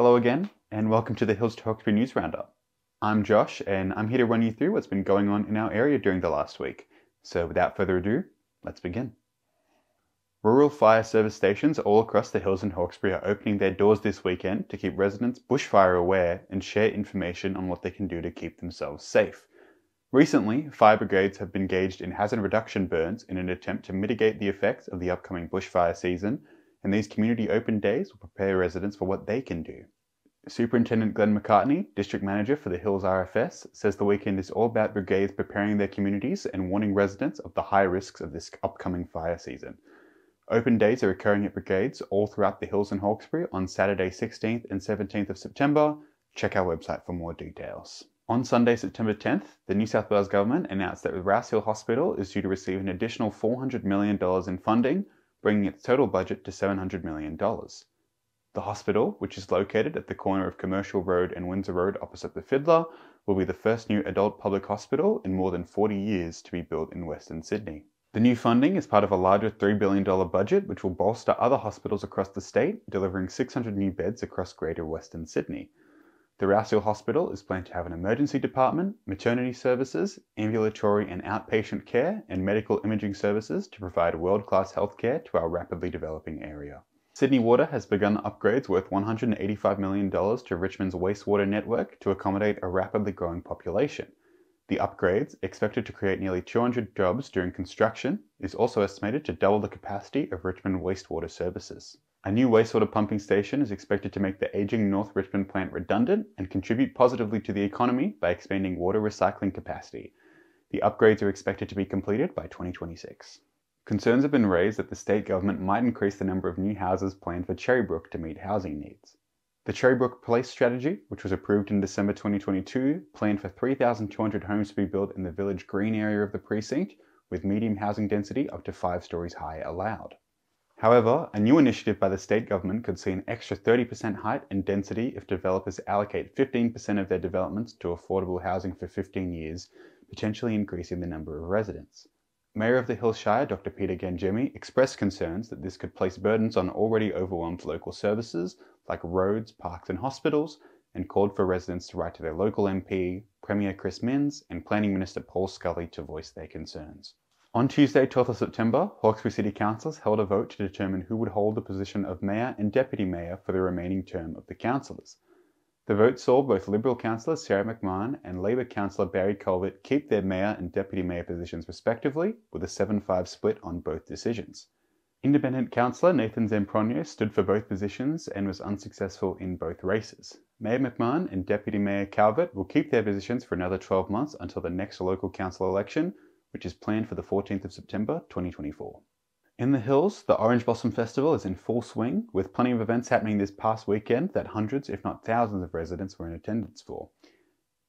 Hello again, and welcome to the Hawkesbury News Roundup. I'm Josh, and I'm here to run you through what's been going on in our area during the last week. So without further ado, let's begin. Rural fire service stations all across the hills in Hawkesbury are opening their doors this weekend to keep residents bushfire aware and share information on what they can do to keep themselves safe. Recently, fire brigades have been engaged in hazard reduction burns in an attempt to mitigate the effects of the upcoming bushfire season, and these community open days will prepare residents for what they can do. Superintendent Glenn McCartney, District Manager for the Hills RFS, says the weekend is all about brigades preparing their communities and warning residents of the high risks of this upcoming fire season. Open days are occurring at brigades all throughout the hills in Hawkesbury on Saturday 16th and 17th of September. Check our website for more details. On Sunday, September 10th, the New South Wales Government announced that the Rouse Hill Hospital is due to receive an additional $400 million in funding, bringing its total budget to $700 million. The hospital, which is located at the corner of Commercial Road and Windsor Road opposite the Fiddler, will be the first new adult public hospital in more than 40 years to be built in Western Sydney. The new funding is part of a larger $3 billion budget which will bolster other hospitals across the state, delivering 600 new beds across Greater Western Sydney. The Rouse Hill Hospital is planned to have an emergency department, maternity services, ambulatory and outpatient care, and medical imaging services to provide world-class healthcare to our rapidly developing area. Sydney Water has begun upgrades worth $185 million to Richmond's wastewater network to accommodate a rapidly growing population. The upgrades, expected to create nearly 200 jobs during construction, is also estimated to double the capacity of Richmond wastewater services. A new wastewater pumping station is expected to make the aging North Richmond plant redundant and contribute positively to the economy by expanding water recycling capacity. The upgrades are expected to be completed by 2026. Concerns have been raised that the state government might increase the number of new houses planned for Cherrybrook to meet housing needs. The Cherrybrook Place strategy, which was approved in December 2022, planned for 3,200 homes to be built in the village green area of the precinct, with medium housing density up to 5 stories high allowed. However, a new initiative by the state government could see an extra 30% height and density if developers allocate 15% of their developments to affordable housing for 15 years, potentially increasing the number of residents. Mayor of the Hills Shire, Dr. Peter Gangemi, expressed concerns that this could place burdens on already overwhelmed local services like roads, parks and hospitals, and called for residents to write to their local MP, Premier Chris Minns, and Planning Minister Paul Scully to voice their concerns. On Tuesday, 12th of September, Hawkesbury City Councillors held a vote to determine who would hold the position of Mayor and Deputy Mayor for the remaining term of the councillors. The vote saw both Liberal Councillor Sarah McMahon and Labor Councillor Barry Colbert keep their Mayor and Deputy Mayor positions respectively, with a 7-5 split on both decisions. Independent Councillor Nathan Zampronio stood for both positions and was unsuccessful in both races. Mayor McMahon and Deputy Mayor Calvert will keep their positions for another 12 months until the next local council election, which is planned for the 14th of September 2024. In the Hills, the Orange Blossom Festival is in full swing, with plenty of events happening this past weekend that hundreds, if not thousands of residents were in attendance for.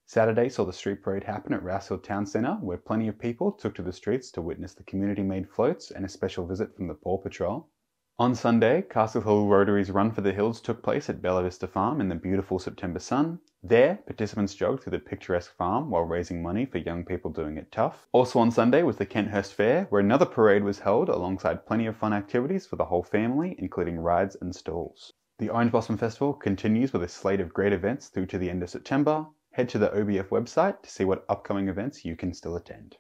Saturday saw the street parade happen at Rouse Hill Town Centre, where plenty of people took to the streets to witness the community-made floats and a special visit from the Paw Patrol. On Sunday, Castle Hill Rotary's Run for the Hills took place at Bella Vista Farm in the beautiful September sun. There, participants jogged through the picturesque farm while raising money for young people doing it tough. Also on Sunday was the Kenthurst Fair, where another parade was held alongside plenty of fun activities for the whole family, including rides and stalls. The Orange Blossom Festival continues with a slate of great events through to the end of September. Head to the OBF website to see what upcoming events you can still attend.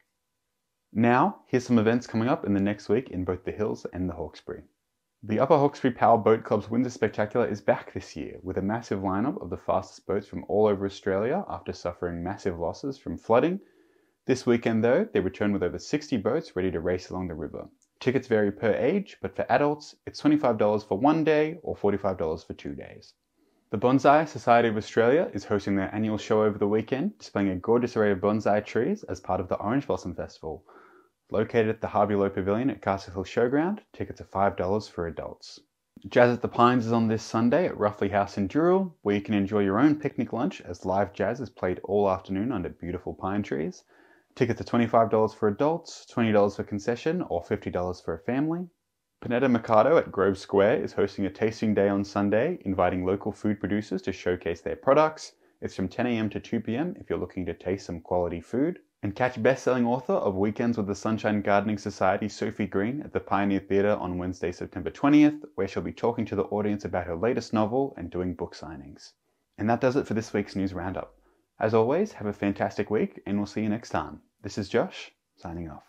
Now, here's some events coming up in the next week in both the Hills and the Hawkesbury. The Upper Hawkesbury Power Boat Club's Windsor Spectacular is back this year, with a massive lineup of the fastest boats from all over Australia after suffering massive losses from flooding. This weekend though, they return with over 60 boats ready to race along the river. Tickets vary per age, but for adults, it's $25 for 1 day or $45 for 2 days. The Bonsai Society of Australia is hosting their annual show over the weekend, displaying a gorgeous array of bonsai trees as part of the Orange Blossom Festival. Located at the Harvey Low Pavilion at Castle Hill Showground, tickets are $5 for adults. Jazz at the Pines is on this Sunday at Roughly House in Dural, where you can enjoy your own picnic lunch as live jazz is played all afternoon under beautiful pine trees. Tickets are $25 for adults, $20 for concession, or $50 for a family. Panetta Mercado at Grove Square is hosting a tasting day on Sunday, inviting local food producers to showcase their products. It's from 10 a.m. to 2 p.m. if you're looking to taste some quality food. And catch best-selling author of Weekends with the Sunshine Gardening Society, Sophie Green, at the Pioneer Theatre on Wednesday, September 20th, where she'll be talking to the audience about her latest novel and doing book signings. And that does it for this week's News Roundup. As always, have a fantastic week, and we'll see you next time. This is Josh, signing off.